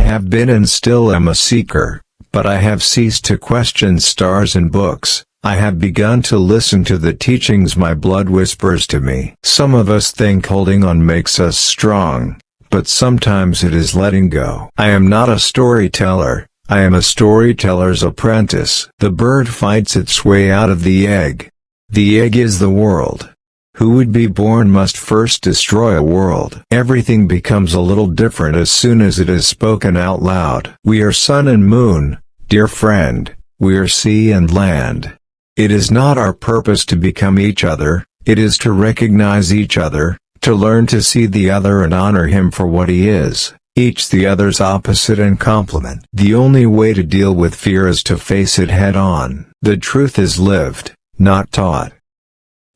have been and still am a seeker, but I have ceased to question stars and books. I have begun to listen to the teachings my blood whispers to me. Some of us think holding on makes us strong, but sometimes it is letting go. I am not a storyteller, I am a storyteller's apprentice. The bird fights its way out of the egg. The egg is the world. Who would be born must first destroy a world. Everything becomes a little different as soon as it is spoken out loud. We are sun and moon, dear friend, we are sea and land. It is not our purpose to become each other, it is to recognize each other, to learn to see the other and honor him for what he is, each the other's opposite and complement. The only way to deal with fear is to face it head on. The truth is lived, not taught.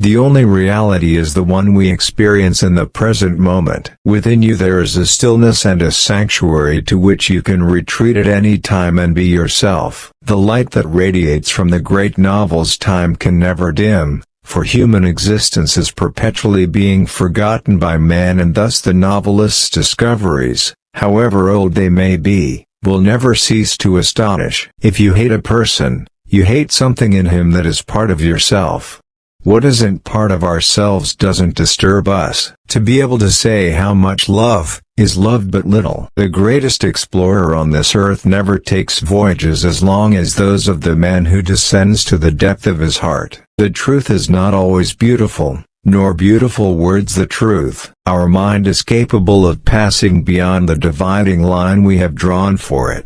The only reality is the one we experience in the present moment. Within you there is a stillness and a sanctuary to which you can retreat at any time and be yourself. The light that radiates from the great novels time can never dim, for human existence is perpetually being forgotten by man, and thus the novelist's discoveries, however old they may be, will never cease to astonish. If you hate a person, you hate something in him that is part of yourself. What isn't part of ourselves doesn't disturb us. To be able to say how much love is loved but little. The greatest explorer on this earth never takes voyages as long as those of the man who descends to the depth of his heart. The truth is not always beautiful, nor beautiful words the truth. Our mind is capable of passing beyond the dividing line we have drawn for it.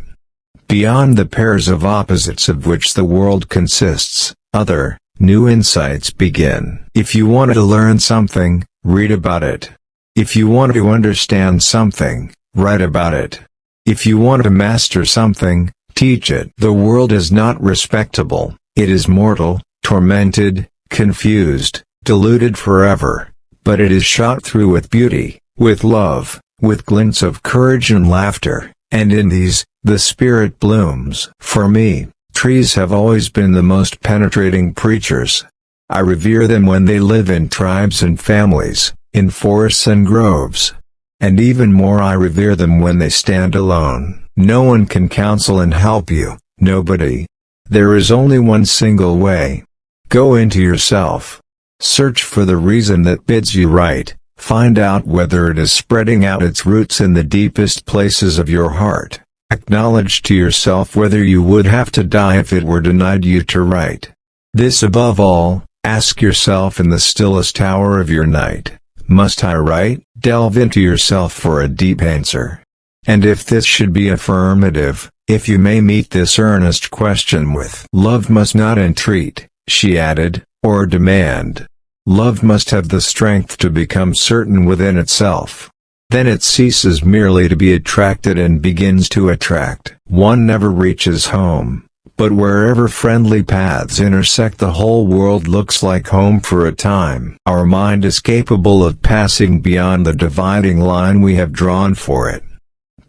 Beyond the pairs of opposites of which the world consists, other, new insights begin. If you want to learn something, read about it. If you want to understand something, write about it. If you want to master something, teach it. The world is not respectable, it is mortal, tormented, confused, deluded forever. But it is shot through with beauty, with love, with glints of courage and laughter, and in these, the spirit blooms. For me, trees have always been the most penetrating preachers. I revere them when they live in tribes and families, in forests and groves. And even more I revere them when they stand alone. No one can counsel and help you, nobody. There is only one single way. Go into yourself. Search for the reason that bids you right, find out whether it is spreading out its roots in the deepest places of your heart. Acknowledge to yourself whether you would have to die if it were denied you to write. This above all, ask yourself in the stillest hour of your night, must I write? Delve into yourself for a deep answer. And if this should be affirmative, if you may meet this earnest question with love must not entreat, she added, or demand. Love must have the strength to become certain within itself. Then it ceases merely to be attracted and begins to attract. One never reaches home, but wherever friendly paths intersect the whole world looks like home for a time. Our mind is capable of passing beyond the dividing line we have drawn for it.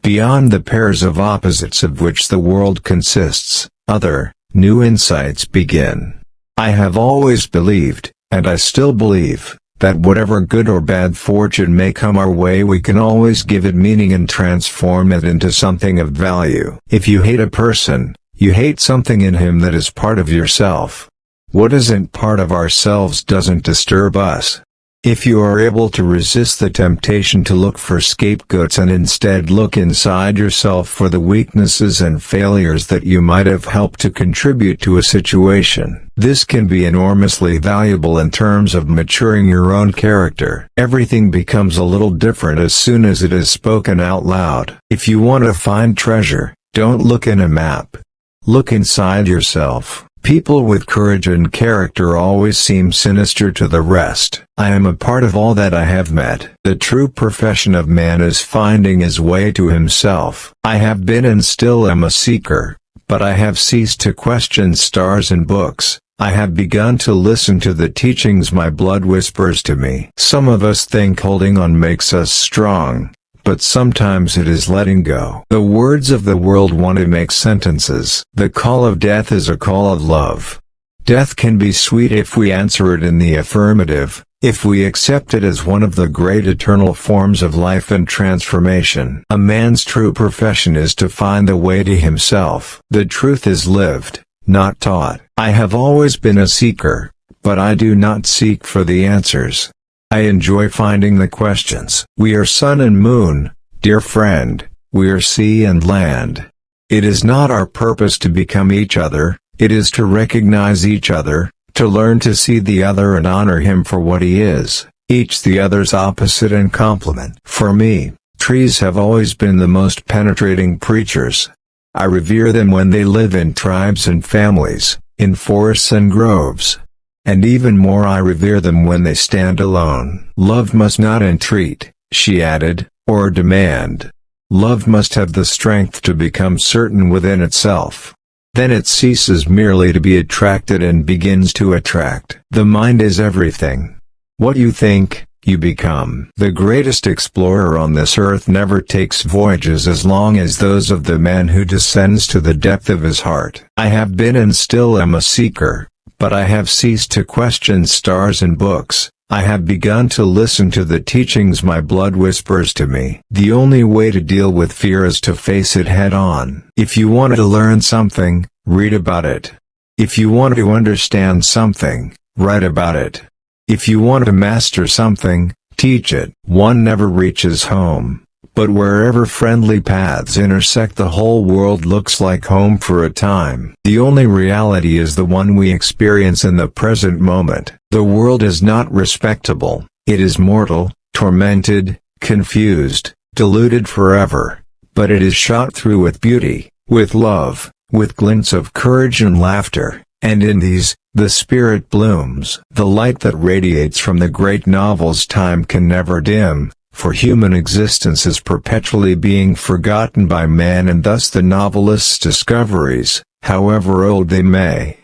Beyond the pairs of opposites of which the world consists, other, new insights begin. I have always believed, and I still believe, that whatever good or bad fortune may come our way we can always give it meaning and transform it into something of value. If you hate a person, you hate something in him that is part of yourself. What isn't part of ourselves doesn't disturb us. If you are able to resist the temptation to look for scapegoats and instead look inside yourself for the weaknesses and failures that you might have helped to contribute to a situation, this can be enormously valuable in terms of maturing your own character. Everything becomes a little different as soon as it is spoken out loud. If you want to find treasure, don't look in a map. Look inside yourself. People with courage and character always seem sinister to the rest. I am a part of all that I have met. The true profession of man is finding his way to himself. I have been and still am a seeker, but I have ceased to question stars and books. I have begun to listen to the teachings my blood whispers to me. Some of us think holding on makes us strong, but sometimes it is letting go. The words of the world want to make sentences. The call of death is a call of love. Death can be sweet if we answer it in the affirmative. if we accept it as one of the great eternal forms of life and transformation. A man's true profession is to find the way to himself. The truth is lived, not taught. I have always been a seeker, but I do not seek for the answers. I enjoy finding the questions. We are sun and moon, dear friend, we are sea and land. It is not our purpose to become each other, it is to recognize each other, to learn to see the other and honor him for what he is, each the other's opposite and complement. For me, trees have always been the most penetrating preachers. I revere them when they live in tribes and families, in forests and groves. And even more I revere them when they stand alone. Love must not entreat, she added, or demand. Love must have the strength to become certain within itself. Then it ceases merely to be attracted and begins to attract. The mind is everything. What you think, you become. The greatest explorer on this earth never takes voyages as long as those of the man who descends to the depth of his heart. I have been and still am a seeker, but I have ceased to question stars and books. I have begun to listen to the teachings my blood whispers to me. The only way to deal with fear is to face it head on. If you want to learn something, read about it. If you want to understand something, write about it. If you want to master something, teach it. One never reaches home, but wherever friendly paths intersect, the whole world looks like home for a time. The only reality is the one we experience in the present moment. The world is not respectable, it is mortal, tormented, confused, deluded forever. But it is shot through with beauty, with love, with glints of courage and laughter, and in these, the spirit blooms. The light that radiates from the great novels time can never dim, for human existence is perpetually being forgotten by man, and thus the novelist's discoveries, however old they may